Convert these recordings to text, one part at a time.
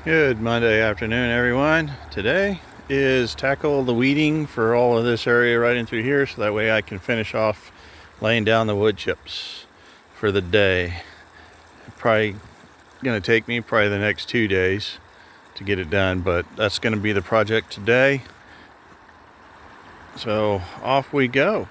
Good Monday afternoon, everyone. Today is tackle the weeding for all of this area right in through here, so that way I can finish off laying down the wood chips for the day. Probably going to take me the next 2 days to get it done, but that's going to be the project today. So off we go.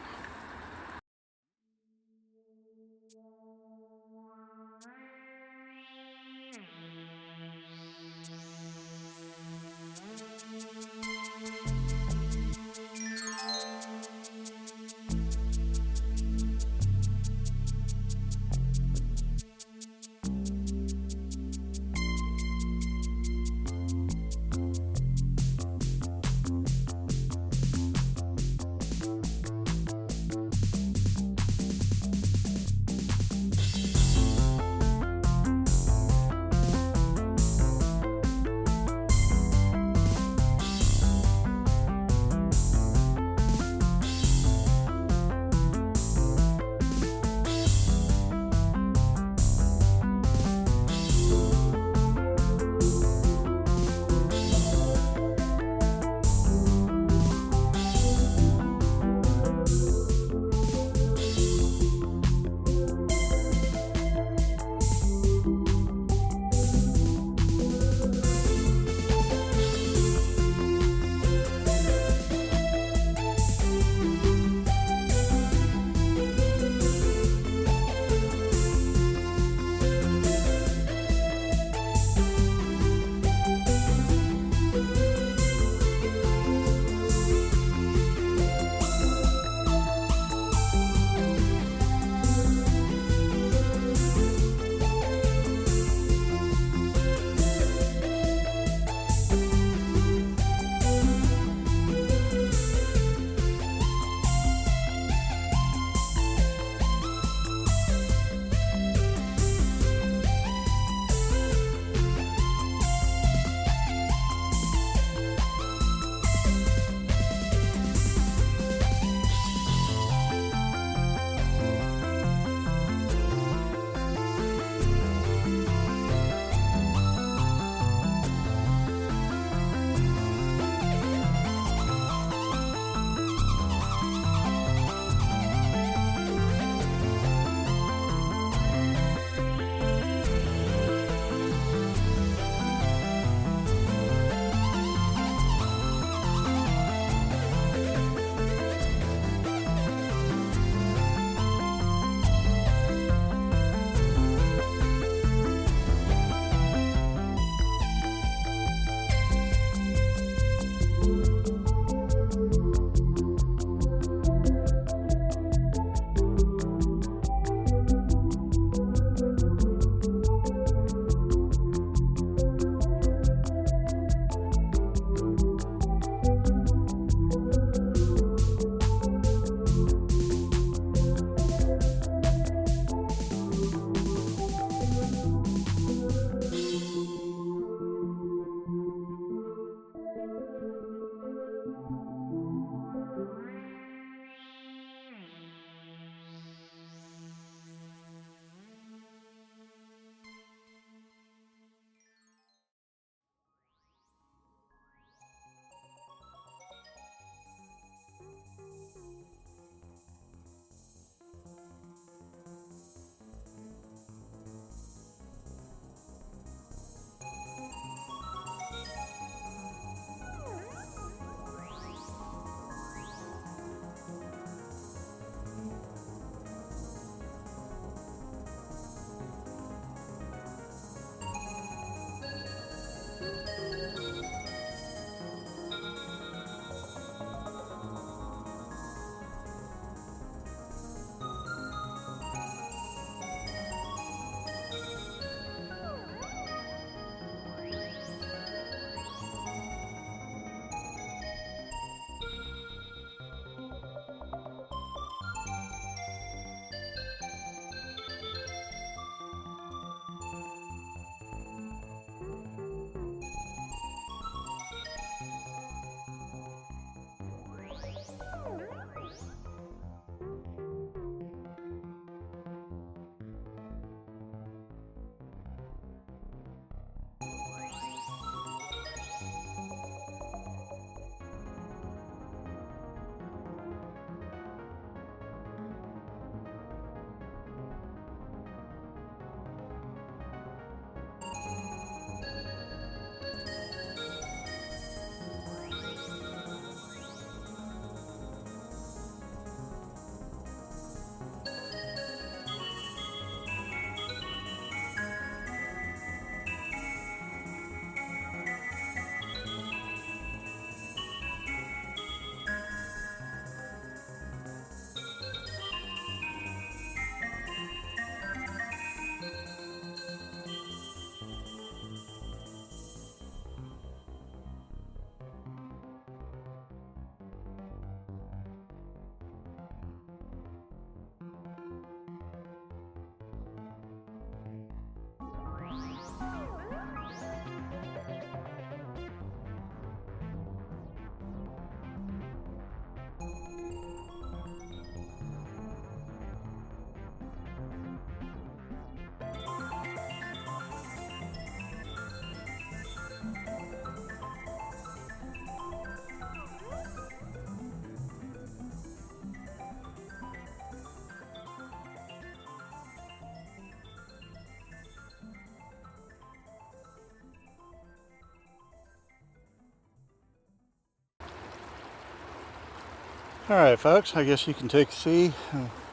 Alright folks, I guess you can take a see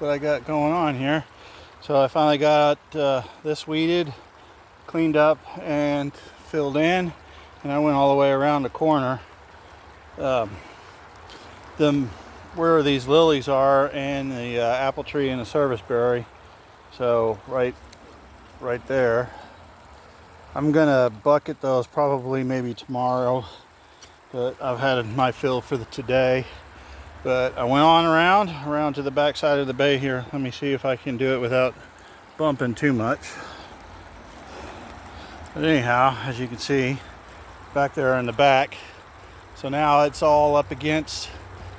what I got going on here. So I finally got this weeded, cleaned up, and filled in, and I went all the way around the corner. Where these lilies are, and the apple tree and the serviceberry. So right there. I'm gonna bucket those probably maybe tomorrow, but I've had my fill for today. But I went on around to the back side of the bay here. Let me see if I can do it without bumping too much. But anyhow, as you can see, back there in the back. So now it's all up against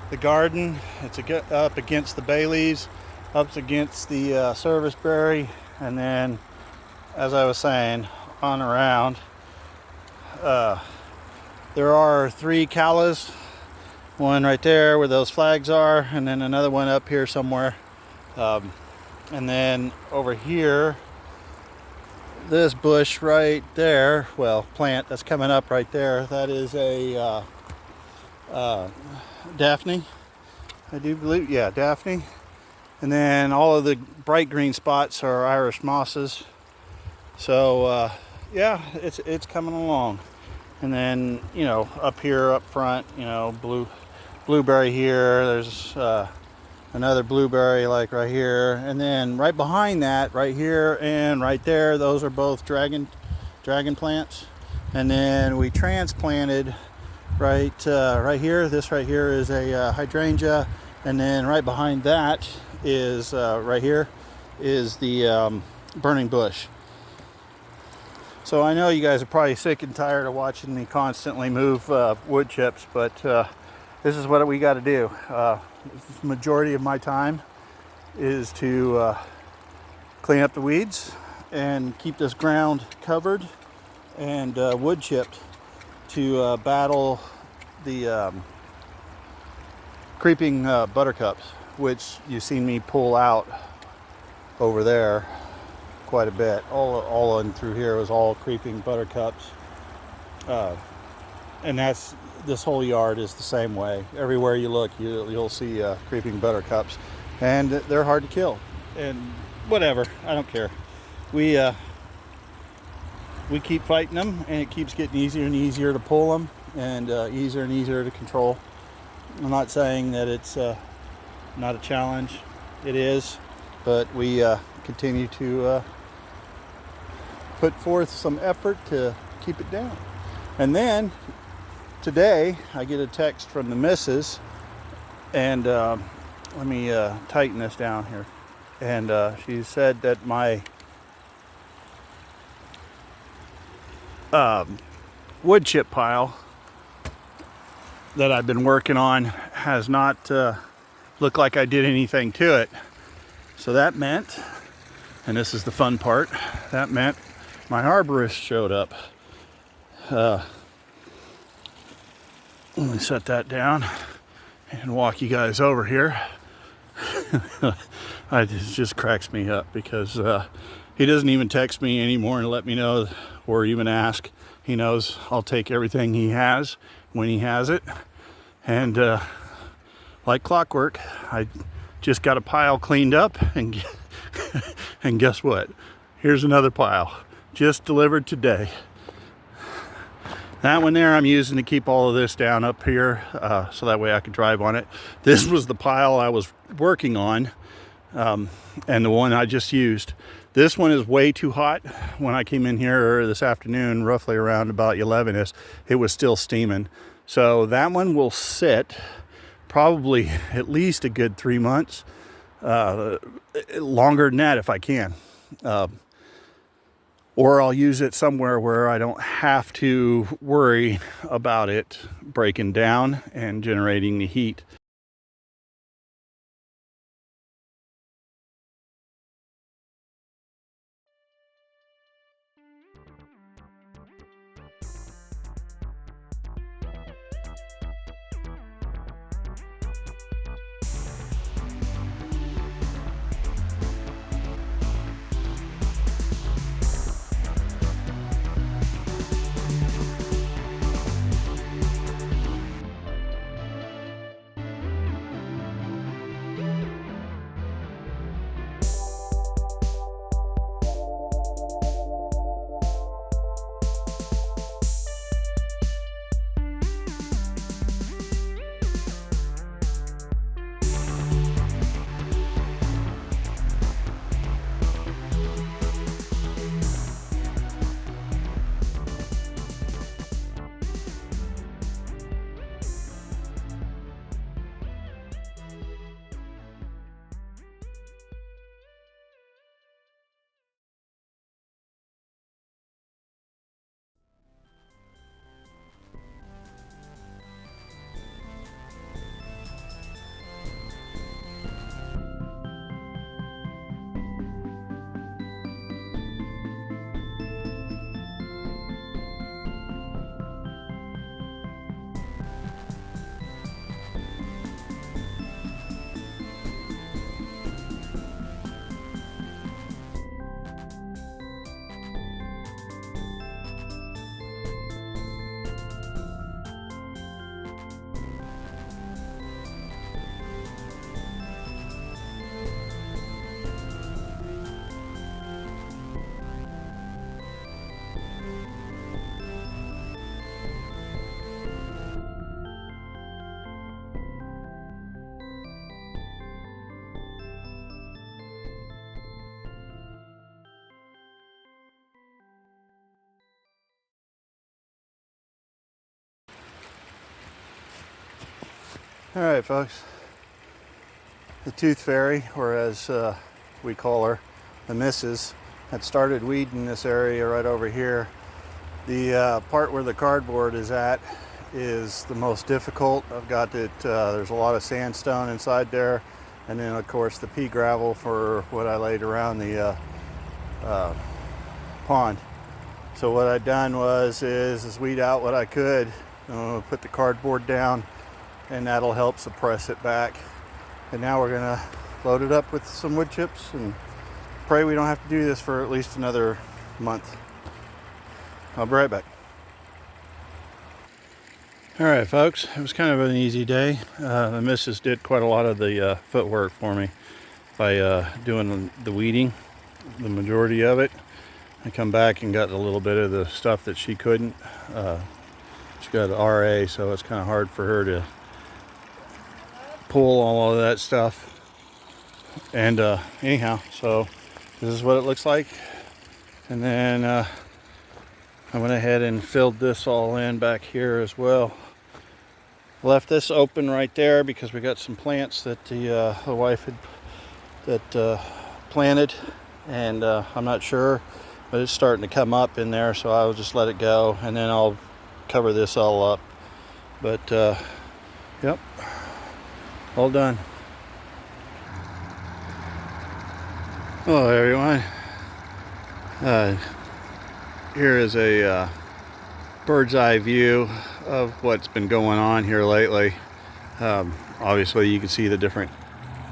the garden. It's up against the bay leaves, up against the serviceberry, and then, as I was saying, on around. There are 3 callas. One right there where those flags are, and then another one up here somewhere. And then over here, this bush right there, well, plant that's coming up right there, that is a Daphne, I do believe. Yeah, Daphne. And then all of the bright green spots are Irish mosses. So yeah, it's coming along. And then, you know, up here up front, you know, blueberry here, there's another blueberry like right here, and then right behind that, right here and right there, those are both dragon plants. And then we transplanted right here, this right here is a hydrangea, and then right behind that is right here is the burning bush. So I know you guys are probably sick and tired of watching me constantly move wood chips, but this is what we got to do. The majority of my time is to clean up the weeds and keep this ground covered and wood chipped to battle the creeping buttercups, which you've seen me pull out over there quite a bit. All in through here was all creeping buttercups, and this whole yard is the same way. Everywhere you look, you'll see creeping buttercups, and they're hard to kill. And whatever, I don't care. We keep fighting them, and it keeps getting easier and easier to pull them, and easier and easier to control. I'm not saying that it's not a challenge. It is, but we continue to put forth some effort to keep it down. And then today I get a text from the missus, and let me tighten this down here. And she said that my wood chip pile that I've been working on has not looked like I did anything to it. So that meant, and this is the fun part, that meant my arborist showed up. Let me set that down and walk you guys over here. It just cracks me up because he doesn't even text me anymore and let me know or even ask. He knows I'll take everything he has when he has it. And like clockwork, I just got a pile cleaned up, and and guess what? Here's another pile just delivered today. That one there I'm using to keep all of this down up here, so that way I could drive on it. This was the pile I was working on, and the one I just used. This one is way too hot. When I came in here this afternoon, roughly around about 11ish, it was still steaming. So that one will sit probably at least a good 3 months, longer than that if I can. Or I'll use it somewhere where I don't have to worry about it breaking down and generating the heat. All right, folks. The Tooth Fairy, or as we call her, the Missus, had started weeding this area right over here. The part where the cardboard is at is the most difficult. I've got it, there's a lot of sandstone inside there, and then of course the pea gravel for what I laid around the pond. So what I've done is weed out what I could, put the cardboard down, and that'll help suppress it back. And now we're gonna load it up with some wood chips and pray we don't have to do this for at least another month. I'll be right back. All right, folks, it was kind of an easy day. The missus did quite a lot of the footwork for me by doing the weeding, the majority of it. I come back and got a little bit of the stuff that she couldn't. She got an RA, so it's kind of hard for her to pull all of that stuff. And anyhow, so this is what it looks like. And then I went ahead and filled this all in back here as well. Left this open right there because we got some plants that the wife had planted, and I'm not sure, but it's starting to come up in there, so I'll just let it go, and then I'll cover this all up. But yep, all done. Hello everyone. Here is a bird's eye view of what's been going on here lately. Obviously you can see the different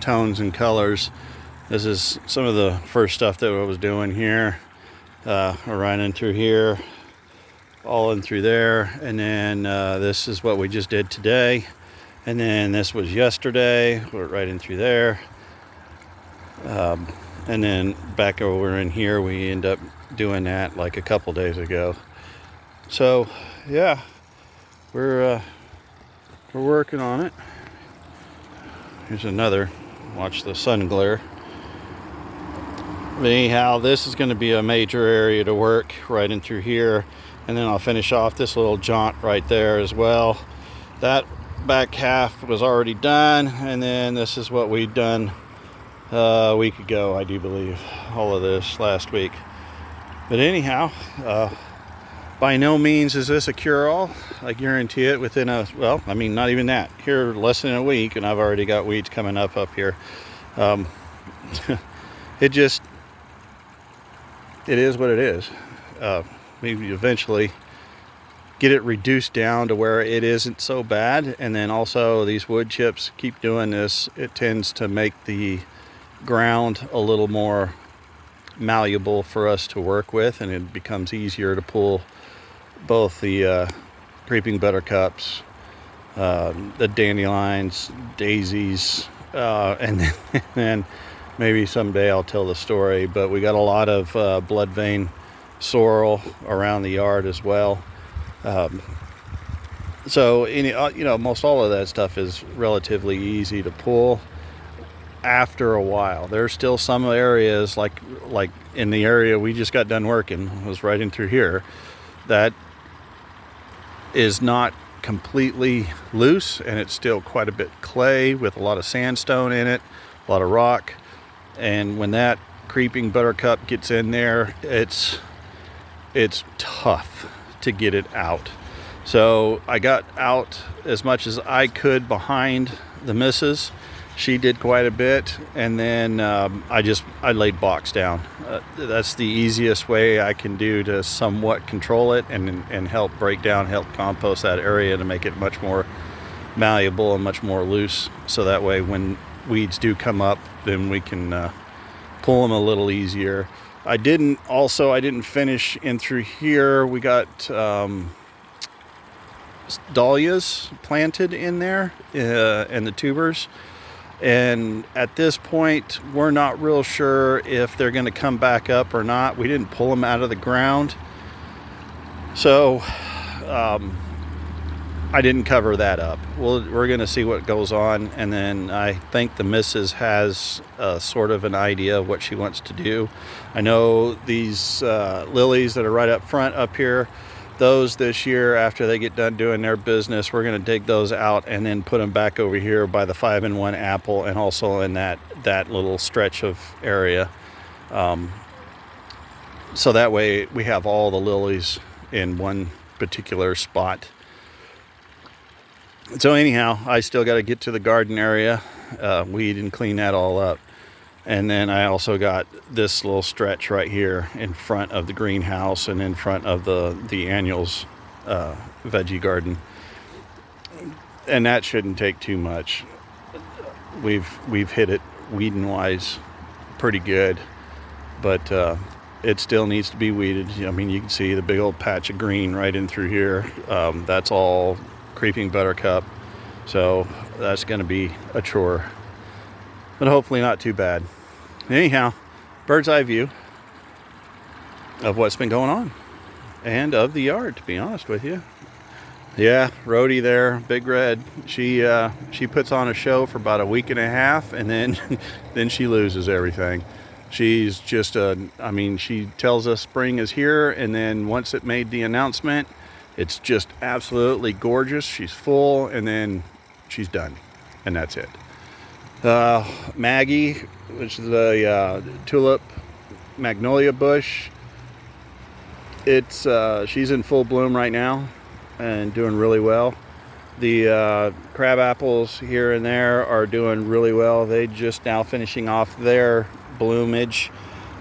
tones and colors. This is some of the first stuff that I was doing here. Right in through here, all in through there, and then this is what we just did today, and then this was yesterday. We're right in through there, and then back over in here we end up doing that like a couple days ago. So yeah, we're working on it. Here's another, watch the sun glare. But anyhow, this is going to be a major area to work right in through here, and then I'll finish off this little jaunt right there as well. That back half was already done, and then this is what we'd done a week ago, I do believe, all of this last week. But anyhow, by no means is this a cure-all. I guarantee it within well, I mean, not even that. Here, less than a week, and I've already got weeds coming up here. It is what it is. Maybe eventually get it reduced down to where it isn't so bad. And then also these wood chips, keep doing this, it tends to make the ground a little more malleable for us to work with, and it becomes easier to pull both the creeping buttercups, the dandelions, daisies, and then maybe someday I'll tell the story, but we got a lot of blood vein sorrel around the yard as well. So most all of that stuff is relatively easy to pull after a while. There's still some areas like in the area we just got done working, was right in through here, that is not completely loose, and it's still quite a bit clay with a lot of sandstone in it, a lot of rock. And when that creeping buttercup gets in there, it's tough to get it out. So I got out as much as I could behind the missus. She did quite a bit, and then I laid box down. That's the easiest way I can do to somewhat control it and help break down, help compost that area to make it much more malleable and much more loose. So that way when weeds do come up, then we can pull them a little easier. I didn't finish in through here. We got dahlias planted in there, and the tubers. And at this point, we're not real sure if they're going to come back up or not. We didn't pull them out of the ground, so I didn't cover that up. We're going to see what goes on, and then I think the missus has sort of an idea of what she wants to do. I know these lilies that are right up front up here, those this year, after they get done doing their business, we're going to dig those out and then put them back over here by the 5-in-1 apple, and also in that little stretch of area. So that way we have all the lilies in one particular spot. So anyhow, I still got to get to the garden area, weed and clean that all up. And then I also got this little stretch right here in front of the greenhouse and in front of the annuals veggie garden. And that shouldn't take too much. We've hit it weeding wise pretty good, but it still needs to be weeded. I mean, you can see the big old patch of green right in through here. That's all creeping buttercup, so that's going to be a chore, but hopefully not too bad. Anyhow, bird's eye view of what's been going on and of the yard, to be honest with you. Yeah, Rhodey there, Big Red, she puts on a show for about a week and a half, and then then she loses everything. She's just she tells us spring is here, and then once it made the announcement, it's just absolutely gorgeous. She's full, and then she's done, and that's it. Maggie, which is the tulip magnolia bush, she's in full bloom right now and doing really well. The crab apples here and there are doing really well. They just now finishing off their bloomage.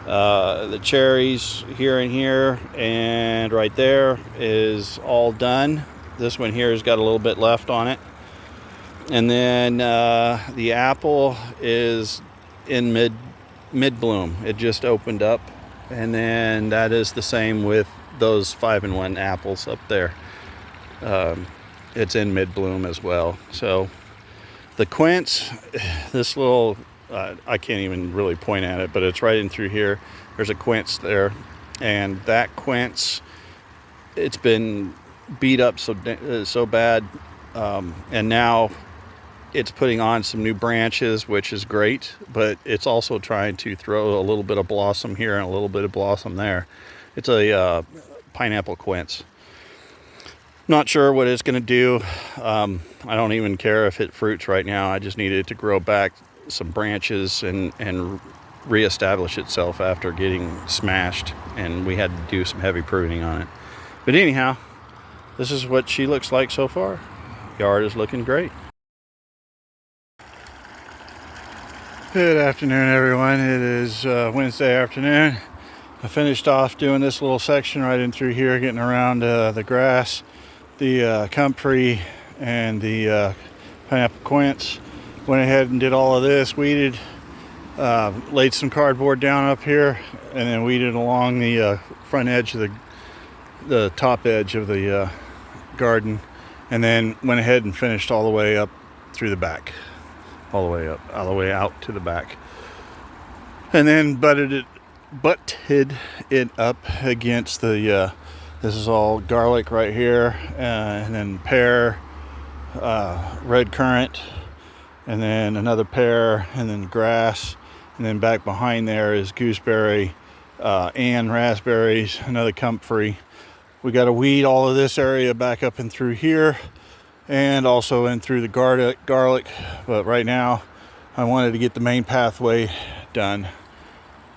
The cherries here and here and right there is all done. This one here has got a little bit left on it. And then the apple is in mid bloom. It just opened up, and then that is the same with those 5-in-1 apples up there. It's in mid bloom as well. So the quince, this little I can't even really point at it, but it's right in through here. There's a quince there, and that quince, it's been beat up so bad, and now it's putting on some new branches, which is great, but it's also trying to throw a little bit of blossom here and a little bit of blossom there. It's a pineapple quince. Not sure what it's going to do. I don't even care if it fruits right now. I just need it to grow back some branches and reestablish itself after getting smashed, and we had to do some heavy pruning on it. But anyhow, this is what she looks like so far. Yard is looking great. Good afternoon, everyone. It is Wednesday afternoon. I finished off doing this little section right in through here, getting around the grass, the comfrey, and the pineapple quince. Went ahead and did all of this, weeded, laid some cardboard down up here, and then weeded along the front edge of the top edge of the garden, and then went ahead and finished all the way up through the back. All the way out to the back, and then butted it up against the this is all garlic right here, and then pear, red currant, and then another pear, and then grass, and then back behind there is gooseberry and raspberries, another comfrey. We got to weed all of this area back up and through here, and also in through the garlic, but right now I wanted to get the main pathway done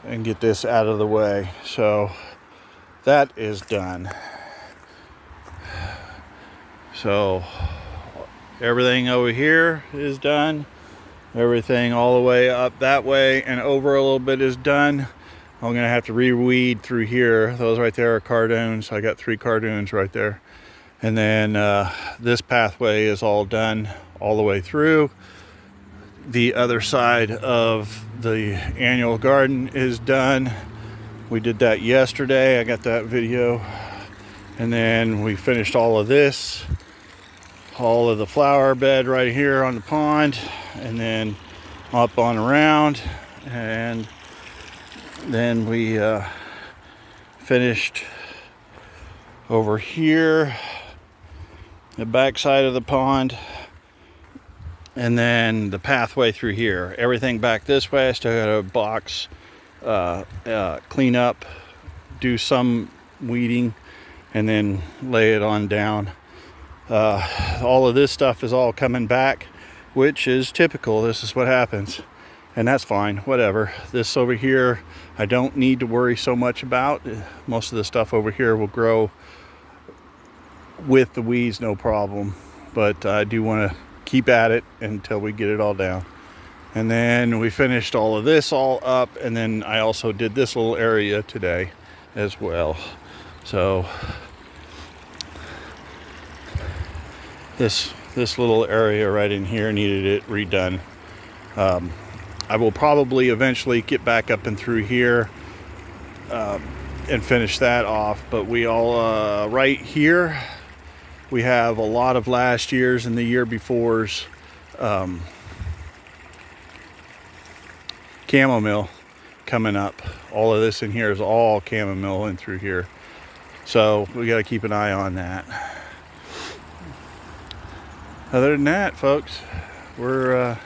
and get this out of the way, so that is done. So everything over here is done, everything all the way up that way and over a little bit is done. I'm gonna have to reweed through here. Those right there are cardoons. I got 3 cardoons right there. And then this pathway is all done all the way through. The other side of the annual garden is done. We did that yesterday. I got that video. And then we finished all of this, all of the flower bed right here on the pond, and then up on around. And then we finished over here, the back side of the pond, and then the pathway through here. Everything back this way I still got to box, clean up, do some weeding, and then lay it on down. All of this stuff is all coming back, which is typical. This is what happens, and that's fine, whatever. This over here I don't need to worry so much about. Most of the stuff over here will grow with the weeds, no problem, but I do want to keep at it until we get it all down. And then we finished all of this all up, and then I also did this little area today as well. So this little area right in here needed it redone. I will probably eventually get back up and through here and finish that off, but we all right here we have a lot of last year's and the year before's chamomile coming up. All of this in here is all chamomile in through here, so we got to keep an eye on that. Other than that, folks, we're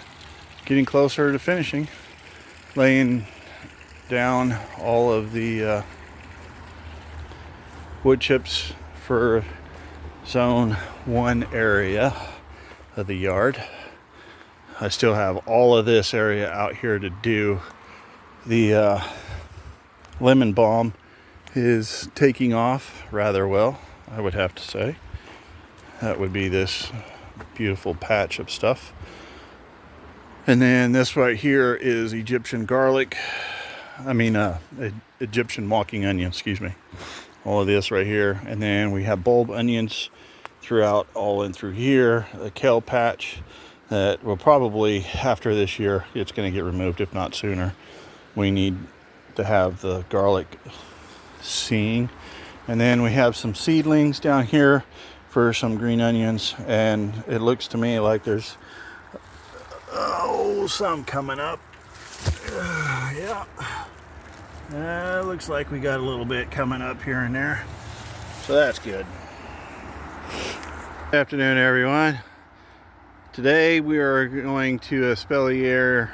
getting closer to finishing, laying down all of the wood chips for zone 1 area of the yard. I still have all of this area out here to do. The lemon balm is taking off rather well, I would have to say. That would be this beautiful patch of stuff. And then this right here is Egyptian garlic. Egyptian walking onion, excuse me. All of this right here. And then we have bulb onions throughout, all in through here. A kale patch that will probably, after this year, it's going to get removed, if not sooner. We need to have the garlic seeing. And then we have some seedlings down here for some green onions. And it looks to me like there's some coming up. Yeah. Looks like we got a little bit coming up here and there. So that's good. Good afternoon, everyone. Today we are going to espalier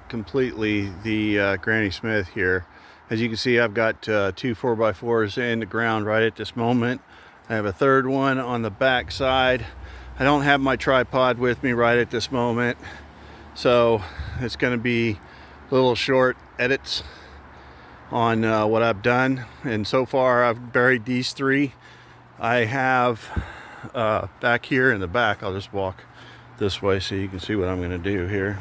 completely the Granny Smith here. As you can see, I've got 2 4x4s in the ground right at this moment. I have a third one on the back side. I don't have my tripod with me right at this moment, so it's going to be little short edits on what I've done. And so far I've buried these 3. I have back here in the back, I'll just walk this way so you can see what I'm going to do here.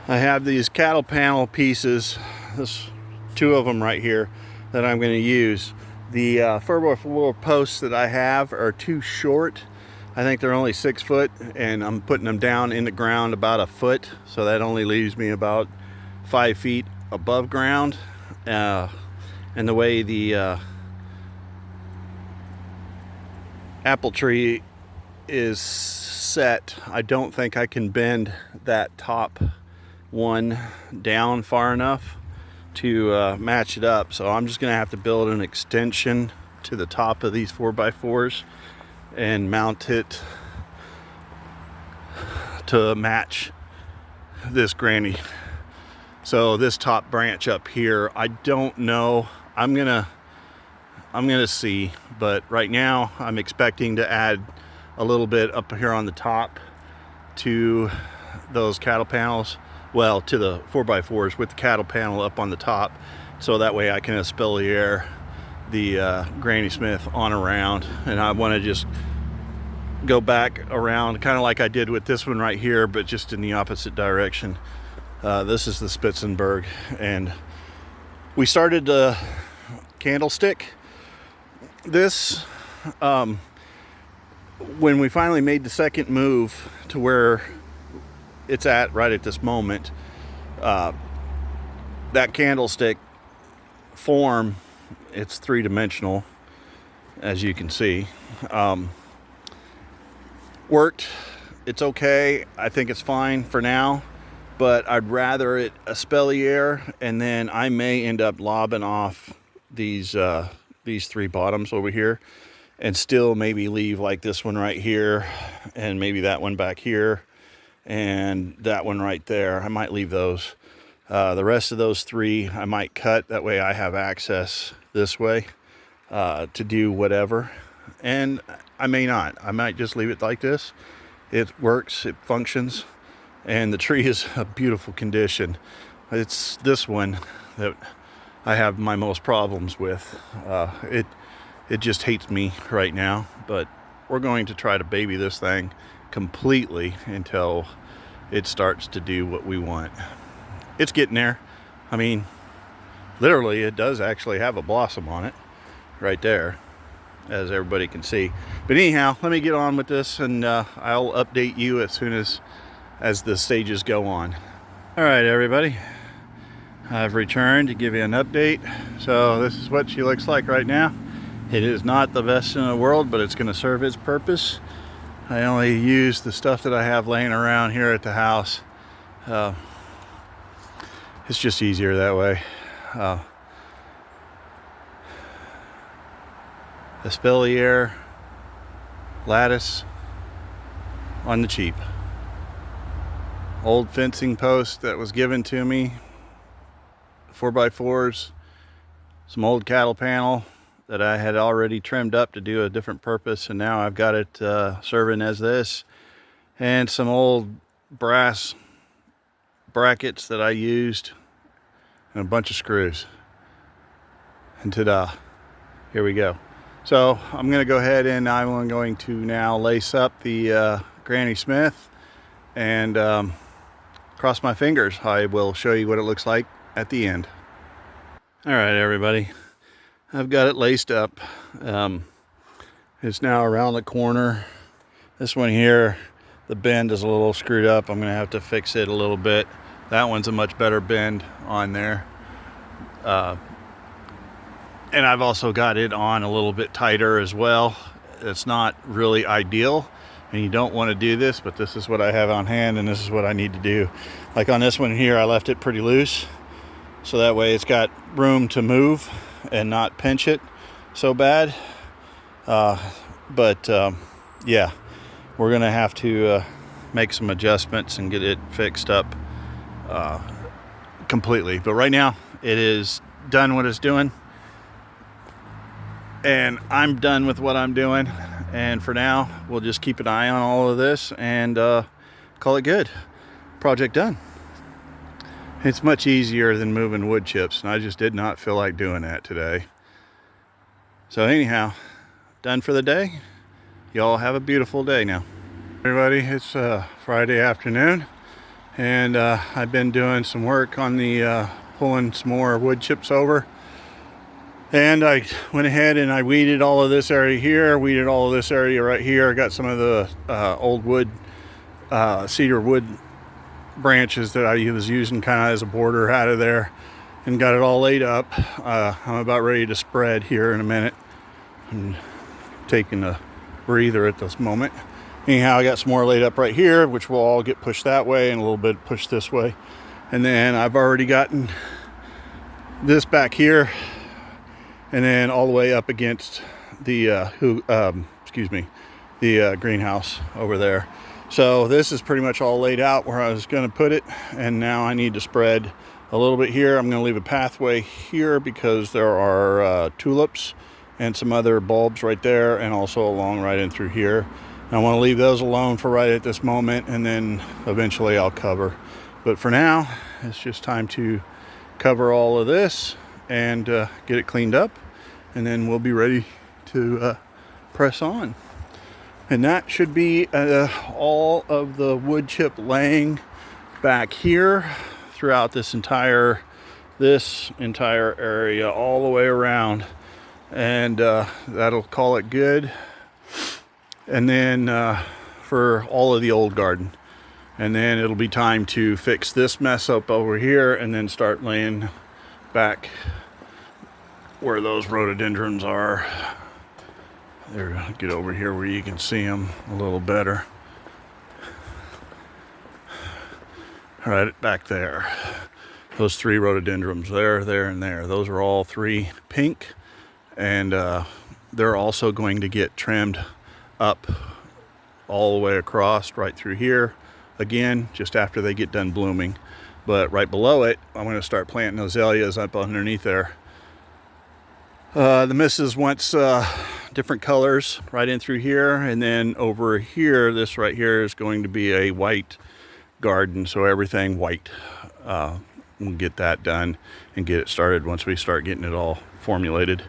I have these cattle panel pieces, 2 of them right here, that I'm going to use. The 4x4 posts that I have are too short. I think they're only 6 foot, and I'm putting them down in the ground about a foot, so that only leaves me about 5 feet above ground. And the way the apple tree is set, I don't think I can bend that top one down far enough to match it up. So I'm just gonna have to build an extension to the top of these 4x4s and mount it to match this granny. So this top branch up here, I don't know. I'm gonna see, but right now I'm expecting to add a little bit up here on the top to those cattle panels, well, to the 4x4s with the cattle panel up on the top, so that way I can espalier the Granny Smith on around. And I want to just go back around kind of like I did with this one right here, but just in the opposite direction. This is the Spitzenberg, and we started the candlestick. This when we finally made the second move to where it's at right at this moment, that candlestick form, it's 3-dimensional, as you can see. Worked. It's okay. I think it's fine for now, but I'd rather it espalier, and then I may end up lobbing off these 3 bottoms over here and still maybe leave like this one right here, and maybe that one back here, and that one right there. I might leave those. The rest of those 3 I might cut. That way I have access this way to do whatever. And I may not. I might just leave it like this. It works, it functions, and the tree is a beautiful condition. It's this one that I have my most problems with. It just hates me right now, but we're going to try to baby this thing completely until it starts to do what we want. It's getting there. I mean, literally, it does actually have a blossom on it right there, as everybody can see. But anyhow, let me get on with this, and I'll update you as soon as the stages go on. All right, everybody. I've returned to give you an update. So this is what she looks like right now. It is not the best in the world, but it's going to serve its purpose. I only use the stuff that I have laying around here at the house. It's just easier that way. Espalier lattice on the cheap. Old fencing post that was given to me. 4x4s. Some old cattle panel that I had already trimmed up to do a different purpose, and now I've got it serving as this. And some old brass brackets that I used, and a bunch of screws. And ta-da, here we go. So I'm going to go ahead and I'm going to now lace up the Granny Smith and cross my fingers. I will show you what it looks like at the end. All right, everybody, I've got it laced up. It's now around the corner. This one here, the bend is a little screwed up. I'm going to have to fix it a little bit. That one's a much better bend on there. And I've also got it on a little bit tighter as well. It's not really ideal, and you don't want to do this, but this is what I have on hand, and this is what I need to do. Like on this one here, I left it pretty loose, so that way it's got room to move and not pinch it so bad. Yeah, we're gonna have to make some adjustments and get it fixed up completely. But right now, it is done what it's doing. And I'm done with what I'm doing, and for now we'll just keep an eye on all of this and call it good. Project done. It's much easier than moving wood chips, and I just did not feel like doing that today. So anyhow, done for the day. Y'all have a beautiful day now. Everybody, it's Friday afternoon, and I've been doing some work on the pulling some more wood chips over. And I went ahead and I weeded all of this area here, weeded all of this area right here. I got some of the old wood, cedar wood branches that I was using kind of as a border out of there, and got it all laid up. I'm about ready to spread here in a minute. I'm taking a breather at this moment. Anyhow, I got some more laid up right here, which will all get pushed that way and a little bit pushed this way. And then I've already gotten this back here, and then all the way up against the greenhouse over there. So this is pretty much all laid out where I was going to put it, and now I need to spread a little bit here. I'm going to leave a pathway here because there are tulips and some other bulbs right there, and also along right in through here. And I want to leave those alone for right at this moment, and then eventually I'll cover. But for now, it's just time to cover all of this and get it cleaned up, and then we'll be ready to press on. And that should be all of the wood chip laying back here throughout this entire area all the way around, and that'll call it good. And then for all of the old garden, and then it'll be time to fix this mess up over here and then start laying back where those rhododendrons are. There, get over here where you can see them a little better. All right, back there. Those 3 rhododendrons there, there, and there. Those are all 3 pink, and they're also going to get trimmed up all the way across right through here again just after they get done blooming. But right below it, I'm going to start planting azaleas up underneath there. The missus wants different colors right in through here, and then over here, this right here is going to be a white garden, so everything white. We'll get that done and get it started once we start getting it all formulated.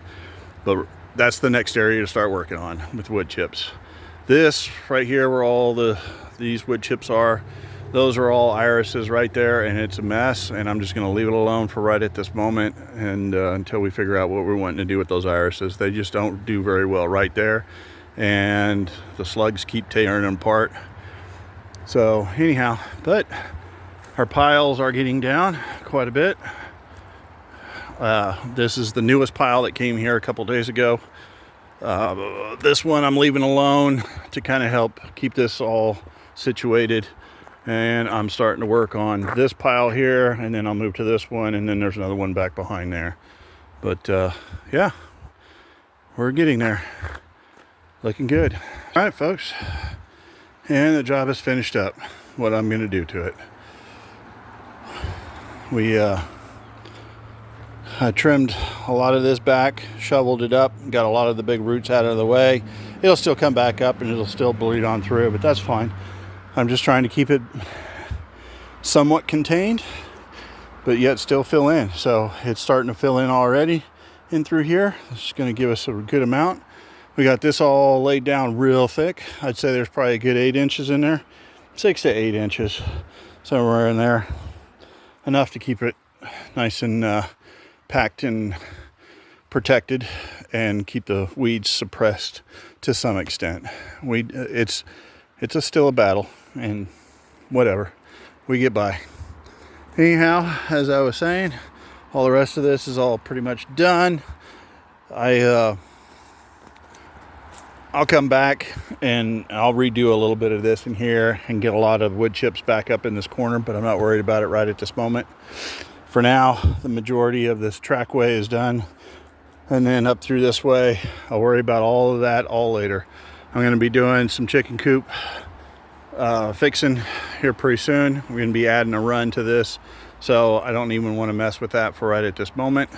But that's the next area to start working on with wood chips. This right here, where all these wood chips are, those are all irises right there, and it's a mess, and I'm just going to leave it alone for right at this moment, and until we figure out what we're wanting to do with those irises. They just don't do very well right there, and the slugs keep tearing them apart. So anyhow, but our piles are getting down quite a bit. This is the newest pile that came here a couple days ago. This one I'm leaving alone to kind of help keep this all situated. And I'm starting to work on this pile here, and then I'll move to this one, and then there's another one back behind there. But yeah, we're getting there. Looking good. All right, folks. And the job is finished up. What I'm going to do to it. I trimmed a lot of this back, shoveled it up, got a lot of the big roots out of the way. It'll still come back up, and it'll still bleed on through, but that's fine. I'm just trying to keep it somewhat contained, but yet still fill in. So it's starting to fill in already in through here. This is going to give us a good amount. We got this all laid down real thick. I'd say there's probably a good 8 inches in there, 6 to 8 inches, somewhere in there. Enough to keep it nice and packed and protected, and keep the weeds suppressed to some extent. It's still a battle, and whatever, we get by. Anyhow, as I was saying, all the rest of this is all pretty much done. I'll come back and I'll redo a little bit of this in here and get a lot of wood chips back up in this corner, but I'm not worried about it right at this moment. For now, the majority of this trackway is done, and then up through this way, I'll worry about all of that all later. I'm going to be doing some chicken coop fixing here pretty soon. We're going to be adding a run to this, so I don't even want to mess with that for right at this moment.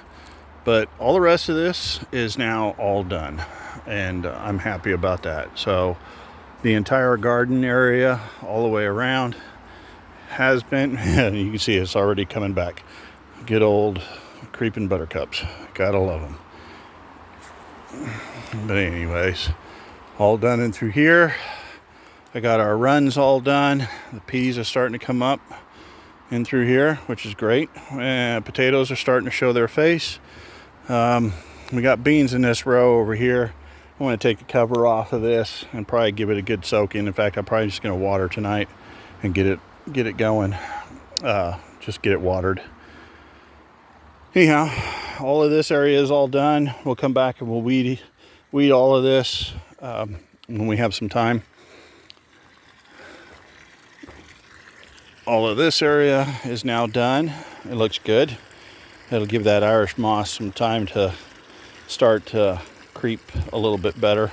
But all the rest of this is now all done, and I'm happy about that. So the entire garden area all the way around has been, you can see it's already coming back. Good old creeping buttercups. Gotta love them. But anyways, all done in through here. I got our runs all done. The peas are starting to come up in through here, which is great. And potatoes are starting to show their face. We got beans in this row over here. I want to take the cover off of this and probably give it a good soak in. In fact, I'm probably just going to water tonight and get it going. Just get it watered. Anyhow, all of this area is all done. We'll come back and we'll weed all of this when we have some time. All of this area is now done. It looks good. It'll give that Irish moss some time to start to creep a little bit better.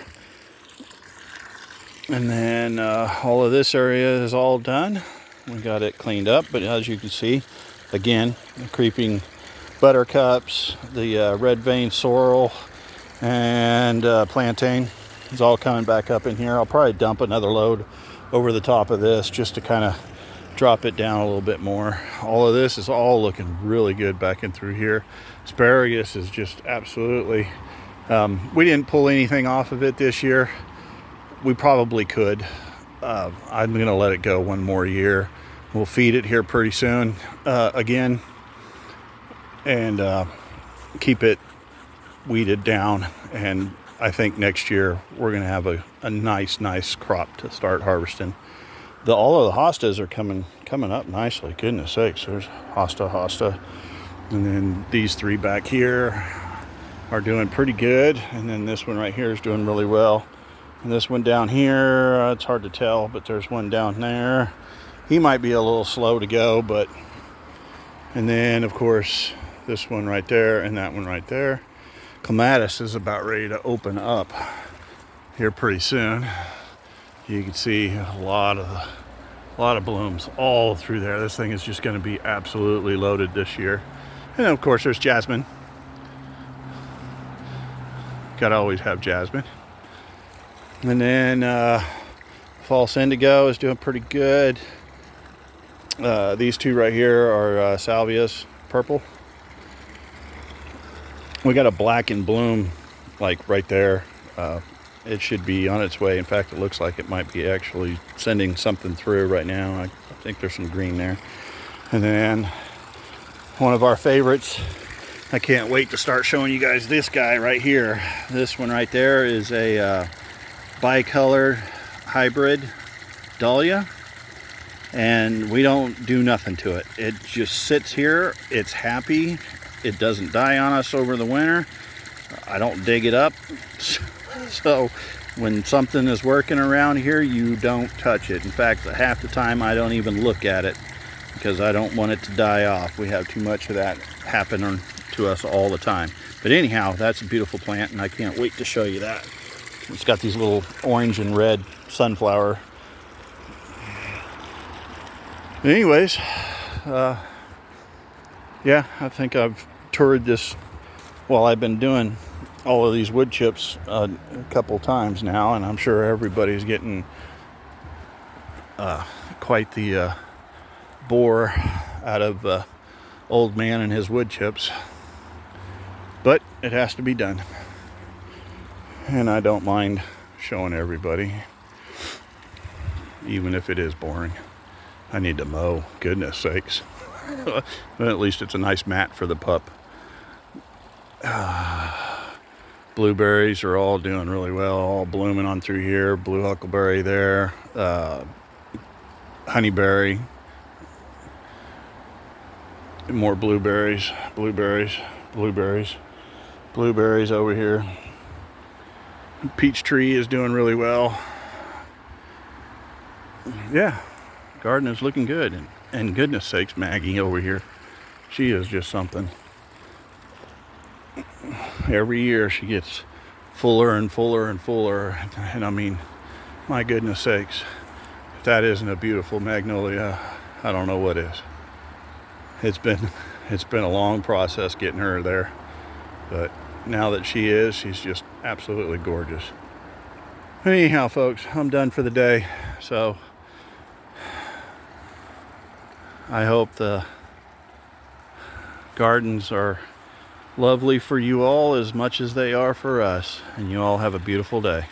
And then all of this area is all done. We got it cleaned up, but as you can see, again, the creeping buttercups, the red vein sorrel, and plantain is all coming back up in here. I'll probably dump another load over the top of this just to kind of drop it down a little bit more. All of this is all looking really good back in through here. Asparagus is just absolutely, we didn't pull anything off of it this year. We probably could. I'm going to let it go one more year. We'll feed it here pretty soon again, and keep it weeded down. And I think next year we're going to have a nice crop to start harvesting. All of the hostas are coming up nicely. Goodness sakes, there's hosta, and then these three back here are doing pretty good, and then this one right here is doing really well, and this one down here, it's hard to tell, but there's one down there. He might be a little slow to go, but, and then of course this one right there and that one right there. Clematis is about ready to open up here pretty soon. You can see a lot A lot of blooms all through there. This thing is just going to be absolutely loaded this year. And then of course there's jasmine. Gotta always have jasmine. And then false indigo is doing pretty good. These two right here are salvias, purple. We got a black in bloom like right there. It should be on its way. In fact, it looks like it might be actually sending something through right now. I think there's some green there. And then one of our favorites, I can't wait to start showing you guys this guy right here. This one right there is a bicolor hybrid dahlia, and we don't do nothing to it. It just sits here. It's happy. It doesn't die on us over the winter. I don't dig it up. So when something is working around here, you don't touch it. In fact, half the time I don't even look at it because I don't want it to die off. We have too much of that happening to us all the time. But anyhow, that's a beautiful plant, and I can't wait to show you that. It's got these little orange and red sunflower. Anyways, yeah, I think I've toured this while I've been doing all of these wood chips a couple times now, and I'm sure everybody's getting quite the bore out of old man and his wood chips. But it has to be done. And I don't mind showing everybody, even if it is boring. I need to mow, goodness sakes. But at least it's a nice mat for the pup. Blueberries are all doing really well, all blooming on through here. Blue huckleberry there, honeyberry, more blueberries, blueberries over here. Peach tree is doing really well. Yeah, garden is looking good. And goodness sakes, Maggie over here, she is just something. Every year she gets fuller and fuller and fuller. And I mean, my goodness sakes, if that isn't a beautiful magnolia, I don't know what is. It's been a long process getting her there, but now that she's just absolutely gorgeous. Anyhow, folks, I'm done for the day. So I hope the gardens are lovely for you all as much as they are for us, and you all have a beautiful day.